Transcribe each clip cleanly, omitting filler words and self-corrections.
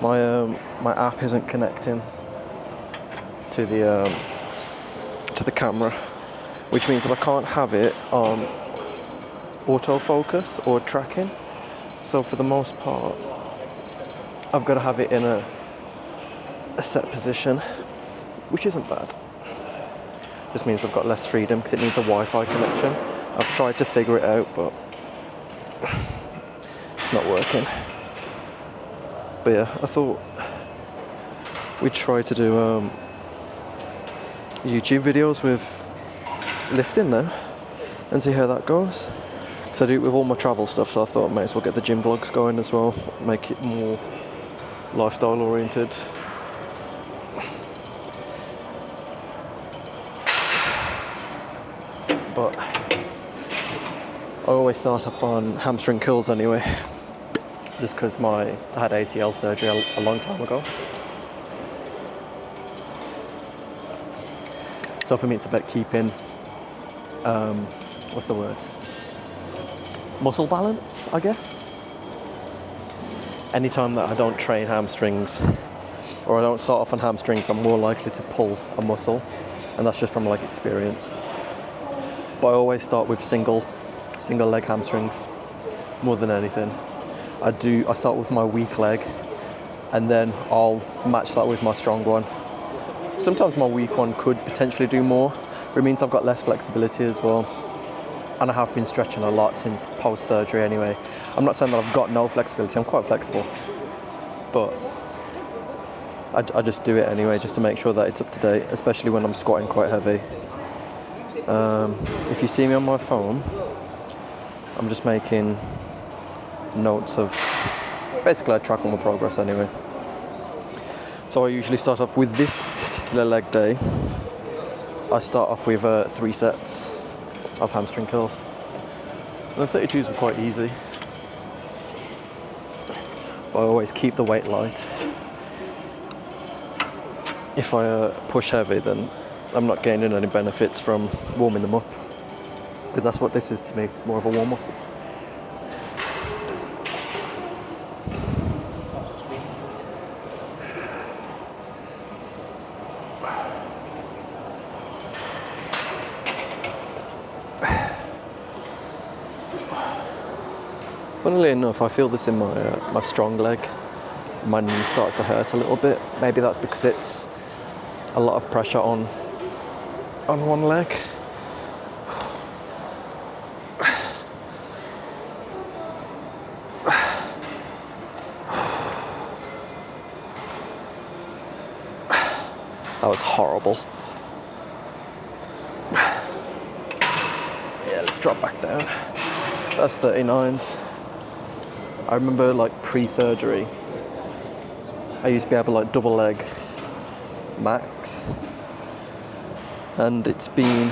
My app isn't connecting to the camera, which means that I can't have it on autofocus or tracking. So for the most part, I've got to have it in a set position, which isn't bad. Just means I've got less freedom because it needs a Wi-Fi connection. I've tried to figure it out, but it's not working. But yeah, I thought we'd try to do YouTube videos with lifting now and see how that goes. Because I do it with all my travel stuff, so I thought I might as well get the gym vlogs going as well, make it more lifestyle oriented. But I always start off on hamstring curls anyway, just because I had ACL surgery a long time ago. So for me it's about keeping, what's the word? Muscle balance, I guess. Anytime that I don't train hamstrings, or I don't start off on hamstrings, I'm more likely to pull a muscle, and that's just from like experience. But I always start with single leg hamstrings more than anything. I start with my weak leg, and then I'll match that with my strong one. Sometimes my weak one could potentially do more, but it means I've got less flexibility as well. And I have been stretching a lot since post-surgery anyway. I'm not saying that I've got no flexibility, I'm quite flexible. But I just do it anyway, just to make sure that it's up to date, especially when I'm squatting quite heavy. If you see me on my phone, I'm just making notes of, basically I track all my progress anyway. So I usually start off with this particular leg day. I start off with 3 sets of hamstring curls. And the 32s were quite easy. But I always keep the weight light. If I push heavy, then I'm not gaining any benefits from warming them up. Because that's what this is to me, more of a warm-up. Funnily enough, I feel this in my strong leg. My knee starts to hurt a little bit. Maybe that's because it's a lot of pressure on one leg. That was horrible. Yeah, let's drop back down. That's 39s. I remember like pre-surgery, I used to be able to like double leg max, and it's been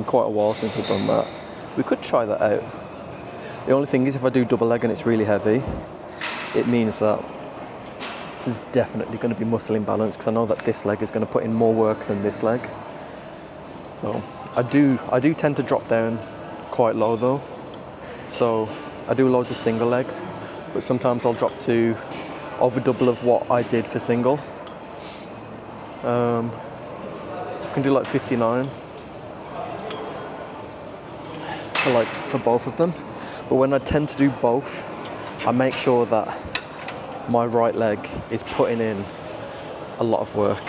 quite a while since I've done that. We could try that out. The only thing is, if I do double leg and it's really heavy, it means that there's definitely going to be muscle imbalance, because I know that this leg is going to put in more work than this leg. So I do tend to drop down quite low though. So I do loads of single legs, but sometimes I'll drop to over double of what I did for single. I can do like 59 for both of them. But when I tend to do both, I make sure that my right leg is putting in a lot of work.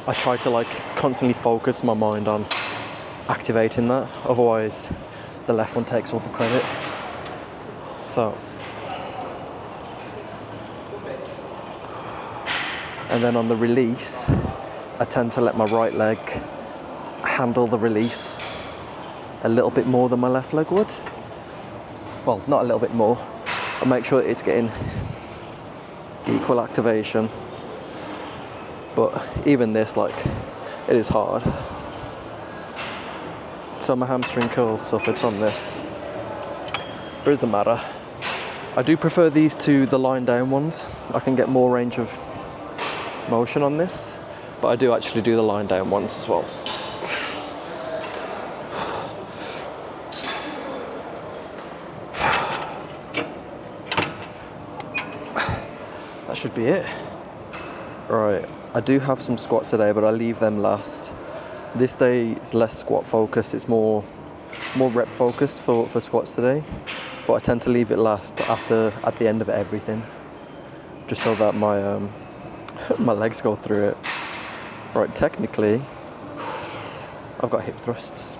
I try to like constantly focus my mind on activating that, otherwise the left one takes all the credit. So, and then on the release, I tend to let my right leg handle the release a little bit more than my left leg would. Well, not a little bit more. I make sure it's getting equal activation. But even this, like, it is hard. So my hamstring curls suffered from this. But it doesn't matter. I do prefer these to the lying down ones. I can get more range of motion on this, but I do actually do the lying down ones as well. that should be it. Right, I do have some squats today, but I leave them last. This day is less squat focused, it's more rep focused for squats today. But I tend to leave it last at the end of everything, just so that my my legs go through it. Right, technically, I've got hip thrusts.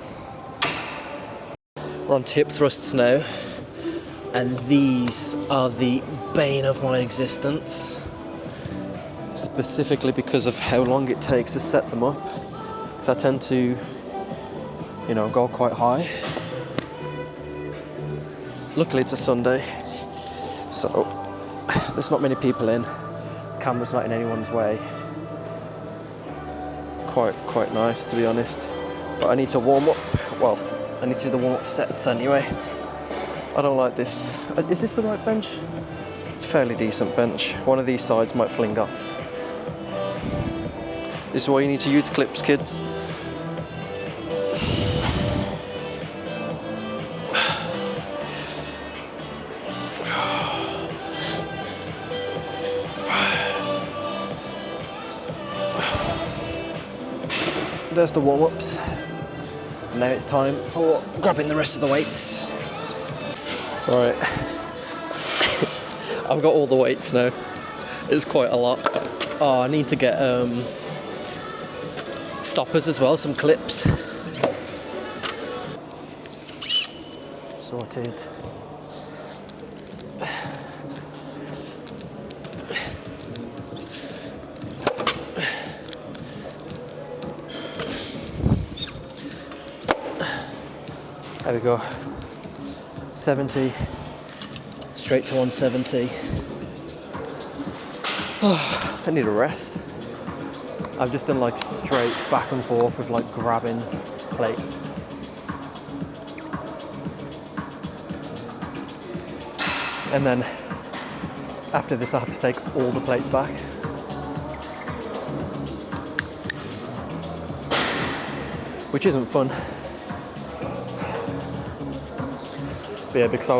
We're on to hip thrusts now, and these are the bane of my existence. Specifically because of how long it takes to set them up. Because I tend to, go quite high. Luckily it's a Sunday, so there's not many people in. The camera's not in anyone's way. Quite nice, to be honest. But I need to warm up. Well, I need to do the warm-up sets anyway. I don't like this. Is this the right bench? It's a fairly decent bench. One of these sides might fling off. This is why you need to use clips, kids. There's the warm-ups. Now it's time for grabbing the rest of the weights. Right. I've got all the weights now. It's quite a lot. Oh, I need to get stoppers as well, some clips. Sorted. There we go. 70, straight to 170. Oh, I need a rest. I've just done like straight back and forth with like grabbing plates. And then after this I have to take all the plates back. Which isn't fun. But yeah, because I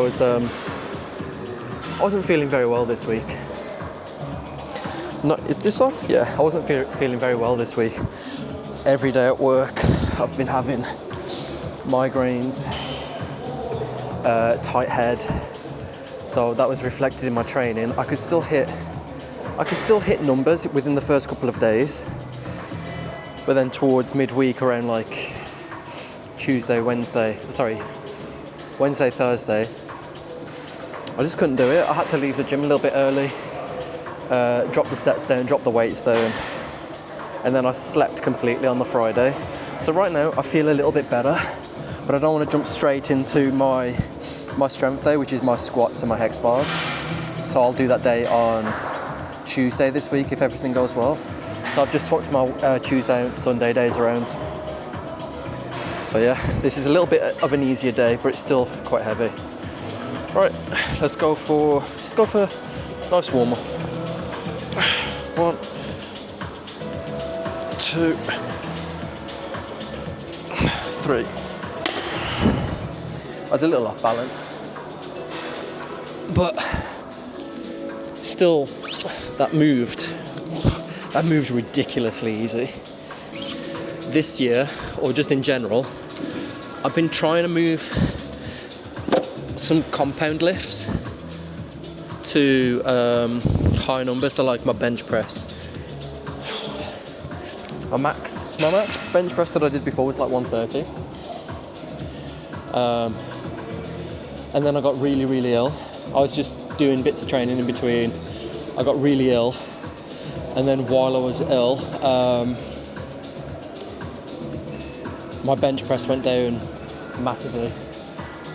wasn't feeling very well this week. Is this on? Yeah, I wasn't feeling very well this week. Every day at work, I've been having migraines, tight head. So that was reflected in my training. I could still hit numbers within the first couple of days, but then towards midweek, around like Wednesday, Thursday, I just couldn't do it. I had to leave the gym a little bit early, drop the sets down, drop the weights down, and then I slept completely on the Friday. So right now I feel a little bit better, but I don't want to jump straight into my strength day, which is my squats and my hex bars. So I'll do that day on Tuesday this week if everything goes well. So I've just swapped my Tuesday and Sunday days around. So yeah, this is a little bit of an easier day, but it's still quite heavy. Right, let's go for a nice warm up. 1, 2, 3. I was a little off balance, but still, that moved ridiculously easy. This year, or just in general, I've been trying to move some compound lifts to high numbers, so like my bench press. My max bench press that I did before was like 130. And then I got really ill. I was just doing bits of training in between. I got really ill, and then while I was ill, my bench press went down massively.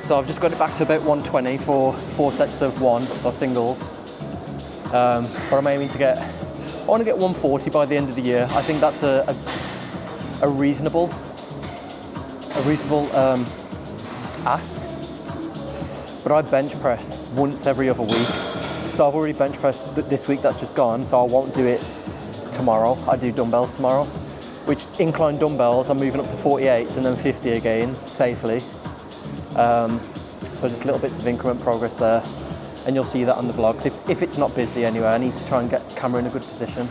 So I've just got it back to about 120 for 4 sets of 1, so singles. But I'm aiming to I want to get 140 by the end of the year. I think that's a reasonable ask. But I bench press once every other week. So I've already bench pressed this week that's just gone, so I won't do it tomorrow. I do dumbbells tomorrow, which incline dumbbells, I'm moving up to 48s and then 50 again, safely. So just little bits of increment progress there. and you'll see that on the vlogs. If it's not busy anyway, I need to try and get the camera in a good position.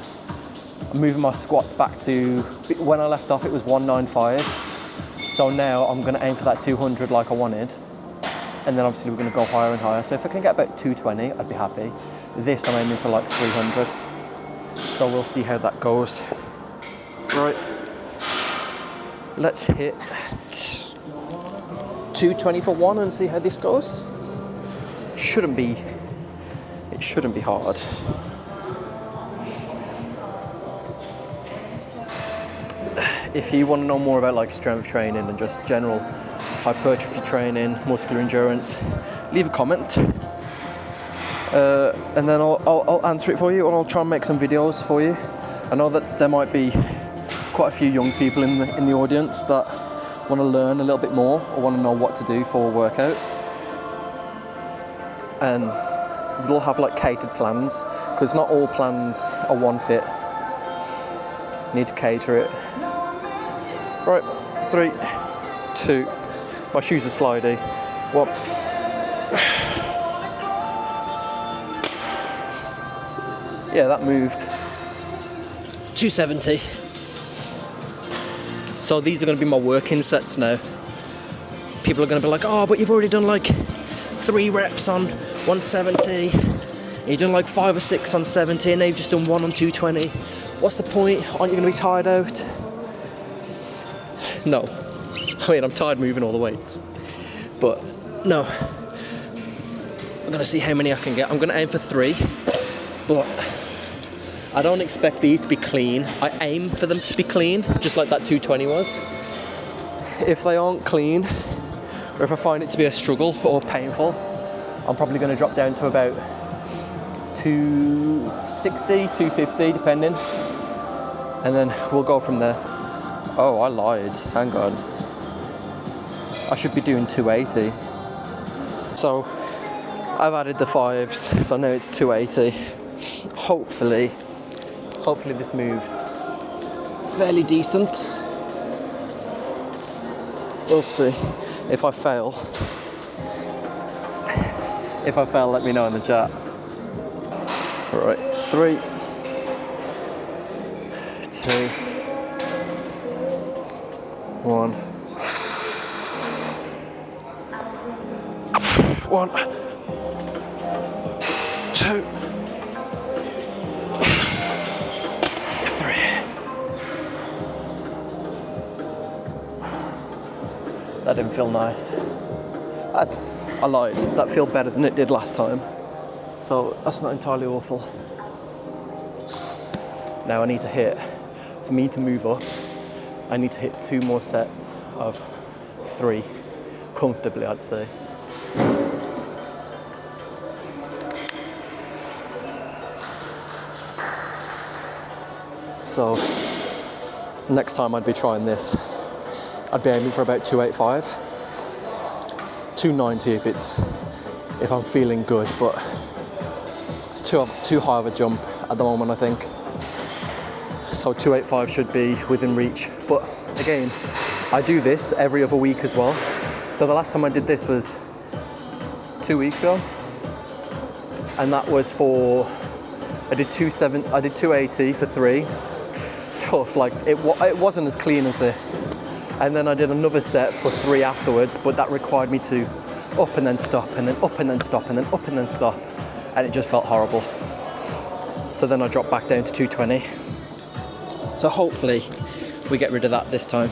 I'm moving my squats back to, when I left off it was 195. So now I'm gonna aim for that 200 like I wanted. And then obviously we're gonna go higher and higher. So if I can get about 220, I'd be happy. This I'm aiming for like 300. So we'll see how that goes. Right, let's hit 220 for one and see how this goes. It shouldn't be hard. If you want to know more about like strength training and just general hypertrophy training, muscular endurance, leave a comment. And then I'll answer it for you, and I'll try and make some videos for you. I know that there might be quite a few young people in the audience that want to learn a little bit more or want to know what to do for workouts. And we'll have like catered plans, because not all plans are one fit. You need to cater it. Right, 3, 2. My shoes are slidey. What? Yeah, that moved. 270. So these are going to be my working sets now. People are going to be like, oh, but you've already done like 3 reps on 170. You've done like 5 or 6 on 70, and now you've just done 1 on 220. What's the point? Aren't you going to be tired out? No. I mean, I'm tired moving all the weights. But no. I'm going to see how many I can get. I'm going to aim for 3. But I don't expect these to be clean. I aim for them to be clean, just like that 220 was. If they aren't clean, or if I find it to be a struggle or painful, I'm probably going to drop down to about 260, 250, depending. And then we'll go from there. Oh, I lied. Hang on. I should be doing 280. So I've added the 5s, so now it's 280. Hopefully this moves fairly decent. We'll see. If I fail, let me know in the chat. All right, 3, 2, 1. 1, 2, 3. That didn't feel nice. I lied. That felt better than it did last time. So that's not entirely awful. Now I need to hit, for me to move up, I need to hit 2 more sets of 3 comfortably, I'd say. So next time I'd be trying this, I'd be aiming for about 285, 290 if I'm feeling good, but it's too high of a jump at the moment, I think. So 285 should be within reach. But again, I do this every other week as well. So the last time I did this was 2 weeks ago, and that was for, I did 280 for 3. Tough, like it wasn't as clean as this. And then I did another set for 3 afterwards, but that required me to up and then stop, and then up and then stop, and then up and then stop, and it just felt horrible. So then I dropped back down to 220. So hopefully we get rid of that this time.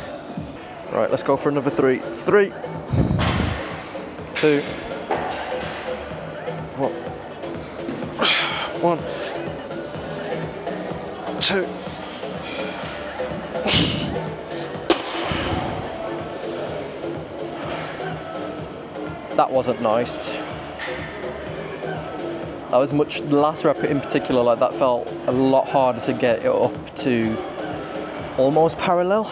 Right, let's go for another 3. 3, 2, 1, 2. That wasn't nice. That was much, the last rep in particular, like that felt a lot harder to get it up to almost parallel.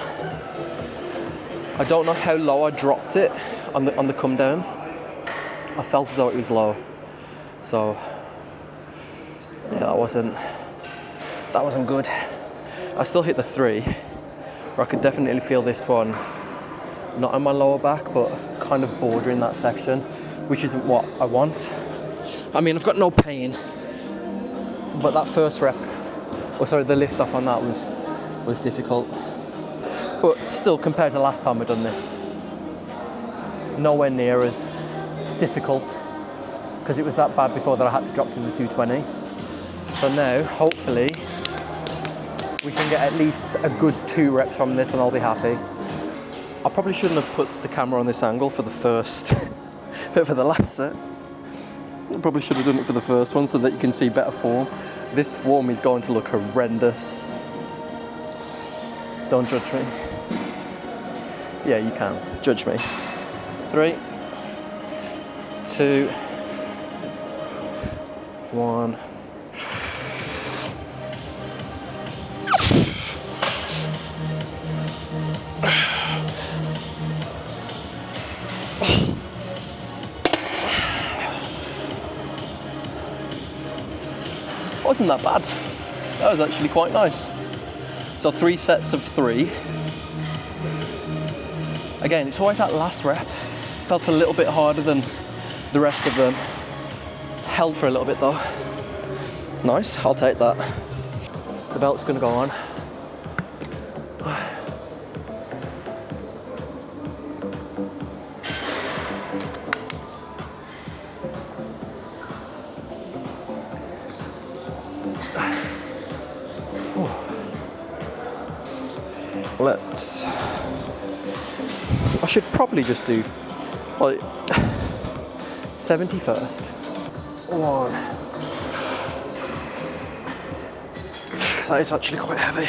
I don't know how low I dropped it on the come down. I felt as though it was low. So yeah, that wasn't good. I still hit the 3, where I could definitely feel this one, not in my lower back, but kind of bordering that section, which isn't what I want. I mean, I've got no pain, but that first rep, the lift off on that was difficult. But still, compared to last time I've done this, nowhere near as difficult, because it was that bad before that I had to drop to the 220. So now, hopefully, we can get at least a good 2 reps from this and I'll be happy. I probably shouldn't have put the camera on this angle for the first, but for the last set. I probably should have done it for the first one so that you can see better form. This form is going to look horrendous. Don't judge me. Yeah, you can. Judge me. 3, 2, 1. Wasn't that bad. That was actually quite nice. So 3 sets of 3. Again, it's always that last rep. Felt a little bit harder than the rest of them. Held for a little bit though. Nice, I'll take that. The belt's gonna go on. I should probably just do like 70 first. 1. That is actually quite heavy.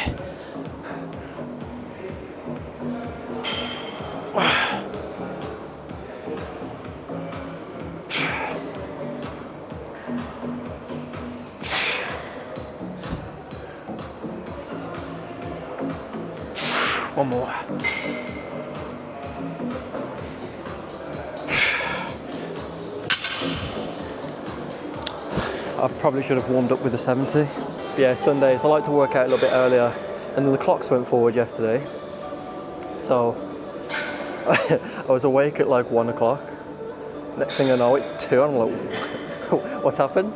One more. I probably should have warmed up with a 70. But yeah, Sundays, I like to work out a little bit earlier, and then the clocks went forward yesterday. So I was awake at like 1 o'clock. Next thing I know, it's 2, and I'm like, what's happened?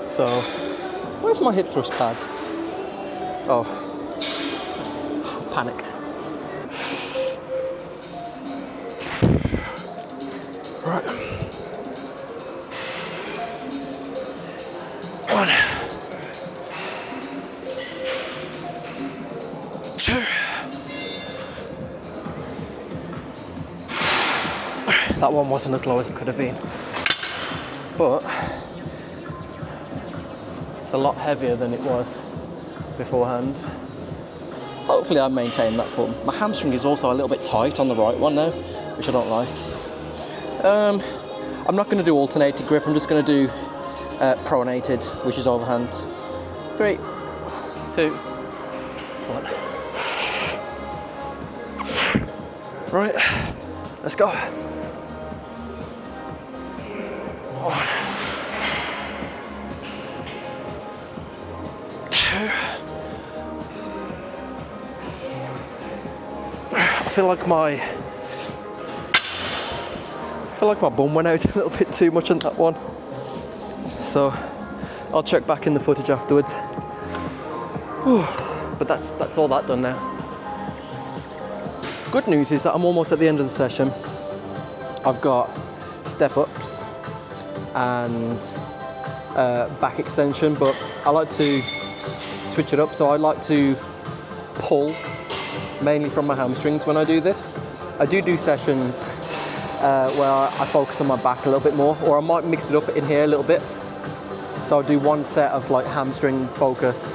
So, where's my Hipthrust pad? Oh, panicked. Right. 1, 2. That one wasn't as low as it could have been, but it's a lot heavier than it was beforehand. Hopefully I maintain that form. My hamstring is also a little bit tight on the right one now, which I don't like. I'm not going to do alternated grip, I'm just going to do pronated, which is overhand. 3, 2, 1. Right, let's go. 1, 2. I feel like my bum went out a little bit too much on that one. So I'll check back in the footage afterwards. Whew. But that's all that done now. Good news is that I'm almost at the end of the session. I've got step ups and back extension, but I like to switch it up. So I like to pull mainly from my hamstrings when I do this. I do sessions where I focus on my back a little bit more, or I might mix it up in here a little bit. So I'll do 1 set of like hamstring focused,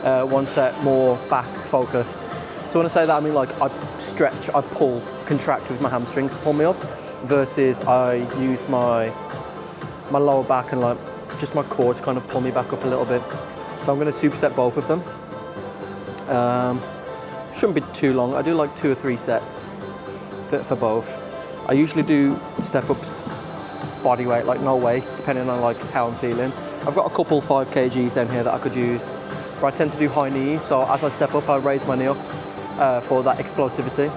1 set more back focused. So when I say that, I mean like I stretch, I pull, contract with my hamstrings to pull me up, versus I use my lower back and like just my core to kind of pull me back up a little bit. So I'm going to superset both of them. Shouldn't be too long. I do like 2 or 3 sets for both. I usually do step ups, body weight, like no weights, depending on like how I'm feeling. I've got a couple 5 kgs down here that I could use, but I tend to do high knees. So as I step up, I raise my knee up for that explosivity.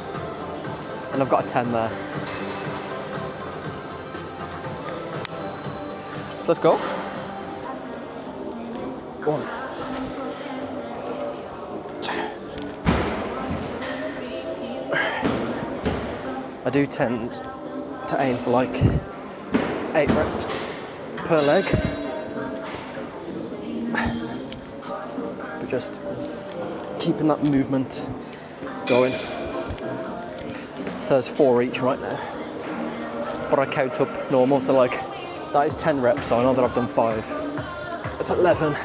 And and I've got a 10 there. Let's go. 1, 2. I do tend to aim for like 8 reps per leg. But just keeping that movement going. So there's 4 each right now. But I count up normal, so like that is 10 reps, so I know that I've done 5. That's 11.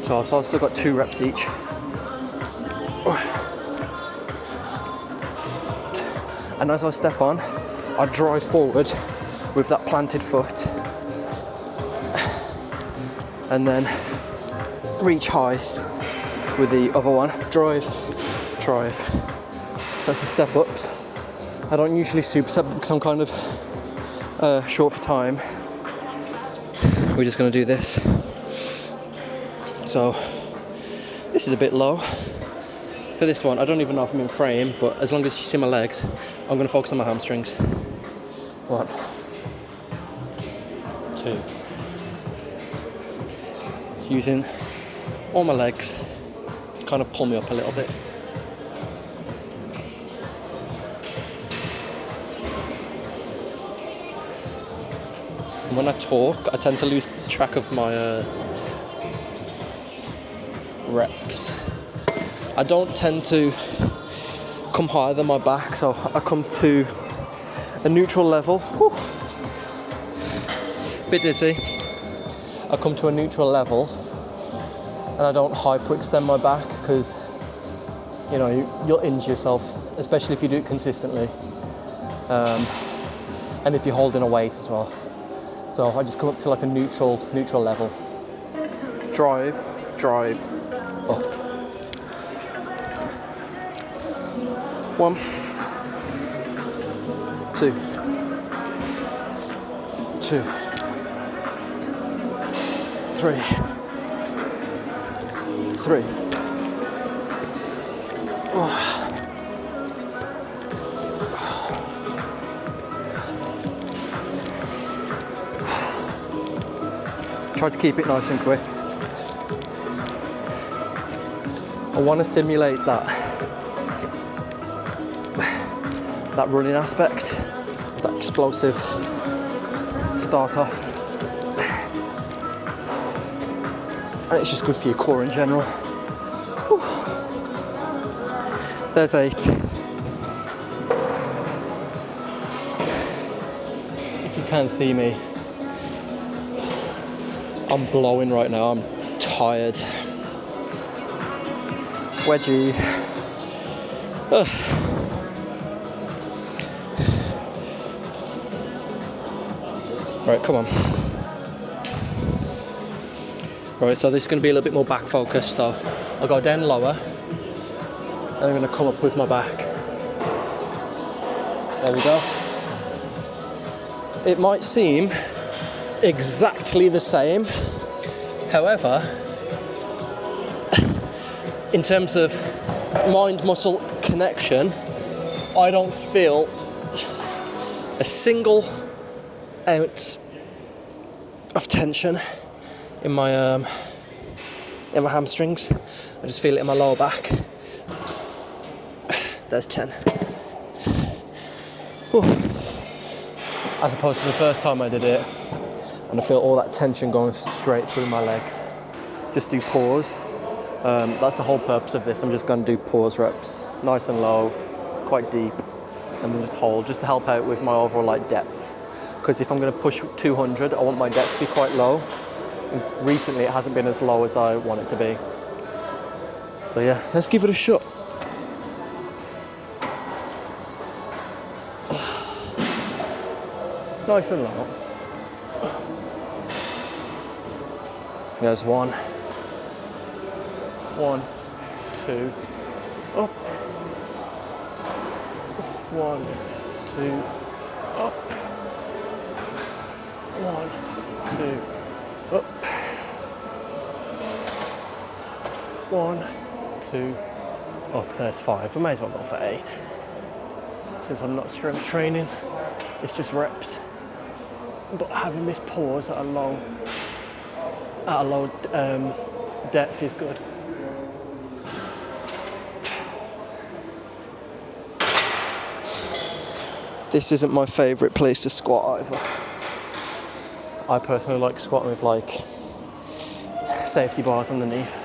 So I've still got 2 reps each. And as I step on, I drive forward with that planted foot. And then reach high with the other one. Drive, drive. So that's the step ups. I don't usually superset because I'm kind of short for time. We're just going to do this. So this is a bit low. For this one, I don't even know if I'm in frame, but as long as you see my legs, I'm going to focus on my hamstrings. 1, 2. Using all my legs to kind of pull me up a little bit. And when I talk, I tend to lose track of my reps. I don't tend to come higher than my back, so I come to a neutral level. Whew. Bit dizzy. I come to a neutral level and I don't hyper-extend my back because, you know, you'll injure yourself, especially if you do it consistently. And if you're holding a weight as well. So I just come up to like a neutral level. Drive, drive, up. 1, 2, 2, 3, 3. Try to keep it nice and quick. I want to simulate that running aspect, that explosive start off. And it's just good for your core in general. Whew. There's 8. If you can't see me, I'm blowing right now, I'm tired. Wedgie. Ugh. Right, come on. Right, so this is going to be a little bit more back focused, so I'll go down lower and I'm going to come up with my back. There we go. It might seem exactly the same, however, in terms of mind-muscle connection, I don't feel a single ounce of tension in my hamstrings. I just feel it in my lower back. There's 10. Whew. As opposed to the first time I did it, and I feel all that tension going straight through my legs. Just do pause. That's the whole purpose of this. I'm just going to do pause reps, nice and low, quite deep, and then just hold, just to help out with my overall like depth. Because if I'm going to push 200, I want my depth to be quite low. And recently, it hasn't been as low as I want it to be. So yeah, let's give it a shot. Nice and low. There's 1, 1, 2, up. 1, 2, up. 1, 2, up. 1, 2, Up there's 5. I may as well go for 8. Since I'm not strength training, it's just reps. But having this pause at a low depth is good. This isn't my favourite place to squat either. I personally like squatting with like safety bars underneath,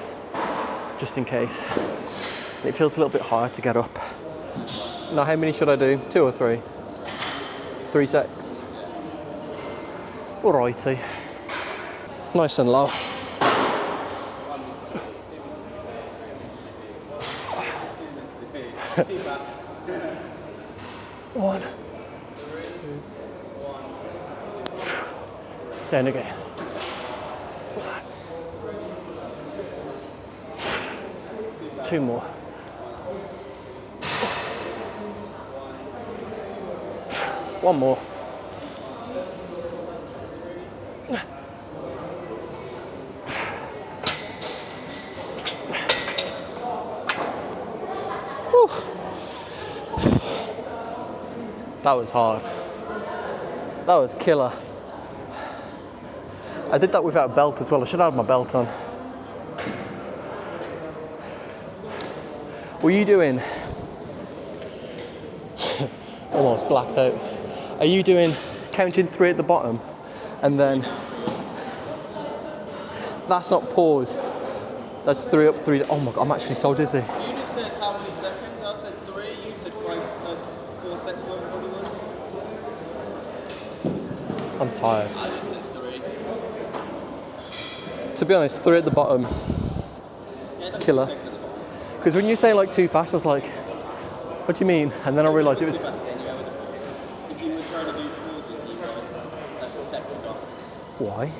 just in case. It feels a little bit hard to get up. Now, how many should I do? 2 or 3? 3 sets. Alrighty. Nice and low. 1, 2. Down again. 1. 2 more. 1 more. Whew. That was hard. That was killer. I did that without a belt as well. I should have had my belt on. Were you doing... almost blacked out. Are you doing counting 3 at the bottom and then... That's not pause. That's 3 up, 3... Oh my God, I'm actually so dizzy. You just said how many seconds? I said 3, you said 4 sets worth of body weight. I'm tired. I just said 3. To be honest, 3 at the bottom. Yeah, that's Killer. 6 at the bottom. Because when you say like too fast, I was like, what do you mean? And then I realised it was... If you were trying to do pauses, you guys, that's a second off. Why?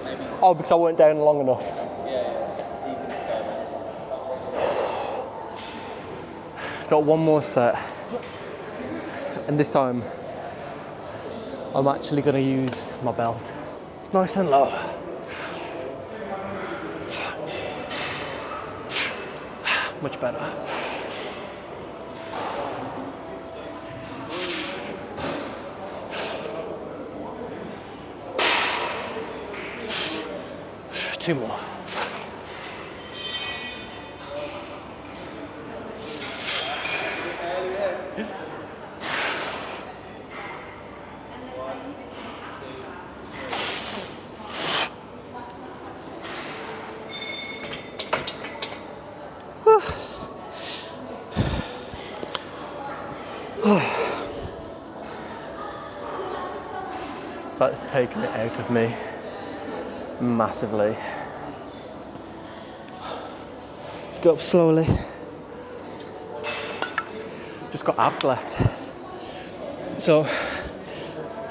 Maybe. Oh, because I weren't down long enough. Yeah. Even Got 1 more set. And this time, I'm actually going to use my belt. Nice and low. Much better. Two more. That's taken it out of me massively. Let's go up slowly. Just got abs left. So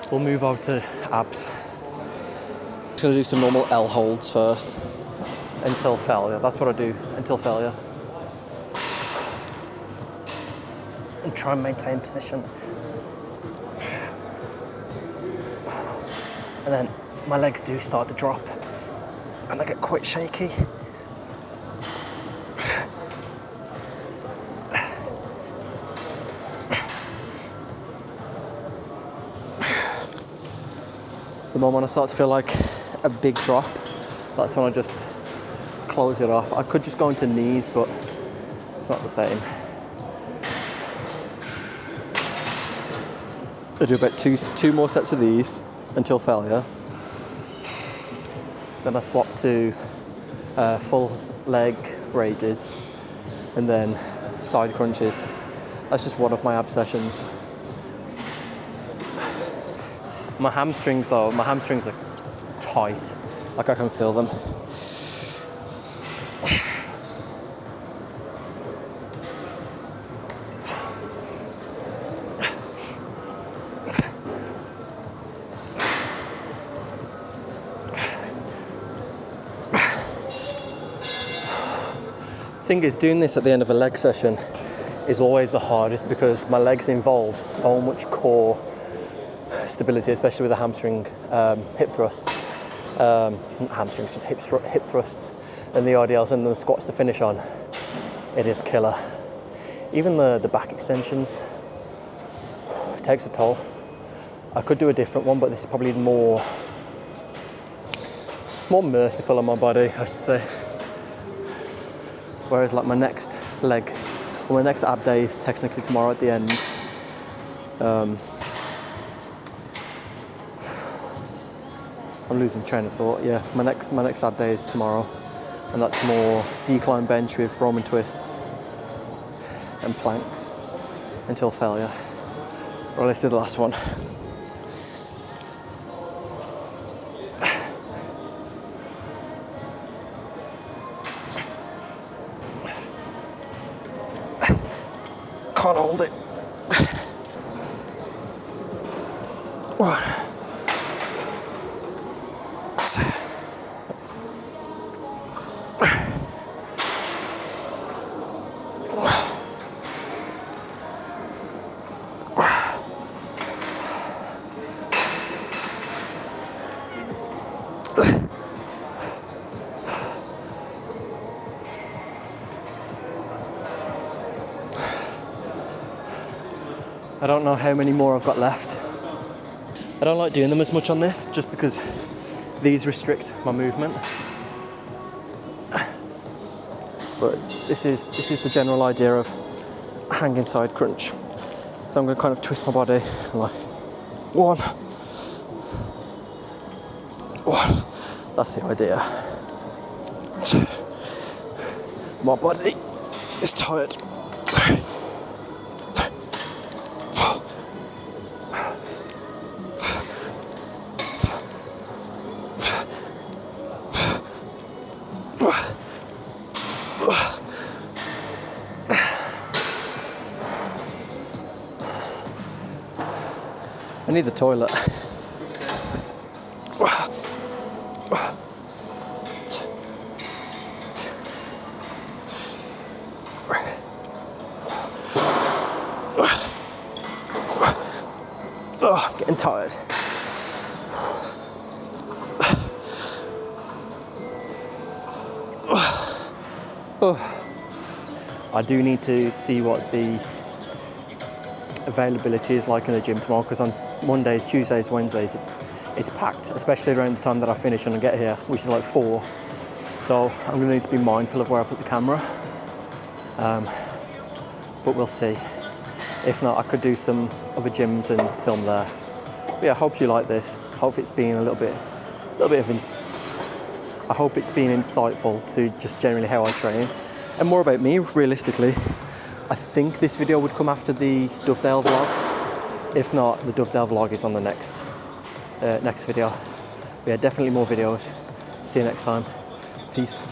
we'll move over to abs. Just gonna do some normal L holds first until failure. That's what I do until failure. And try and maintain position. And then my legs do start to drop and I get quite shaky. The moment I start to feel like a big drop, that's when I just close it off. I could just go into knees, but it's not the same. I do about two more sets of these until failure. Then I swap to full leg raises and then side crunches. That's just one of my ab sessions. My hamstrings though, my hamstrings are tight. Like I can feel them. Thing is, doing this at the end of a leg session is always the hardest because my legs involve so much core stability, especially with the hamstring hip thrusts. Not hamstrings, just hip thrusts and the RDLs and the squats to finish on. It is killer. Even the back extensions, it takes a toll. I could do a different one, but this is probably more merciful on my body, I should say. Whereas like my next leg, or my next ab day is technically tomorrow at the end. I'm losing train of thought. Yeah, my next ab day is tomorrow, and that's more decline bench with Roman twists and planks until failure. Or let's do the last one. Can't hold it. One. I don't know how many more I've got left. I don't like doing them as much on this just because these restrict my movement. But this is the general idea of hanging side crunch. So I'm going to kind of twist my body like one. That's the idea. My body is tired. I need the toilet. Oh, I'm getting tired. I do need to see what the availability is like in the gym tomorrow, because on Mondays, Tuesdays, Wednesdays it's packed, especially around the time that I finish and I get here, which is like 4. So I'm going to need to be mindful of where I put the camera, but we'll see. If not, I could do some other gyms and film there. But yeah, I hope you like this. Hope it's been a little bit of I hope it's been insightful to just generally how I train and more about me. Realistically, I think this video would come after the Dovedale vlog. If not, the Dovedale vlog is on the next video. But yeah, definitely more videos. See you next time. Peace.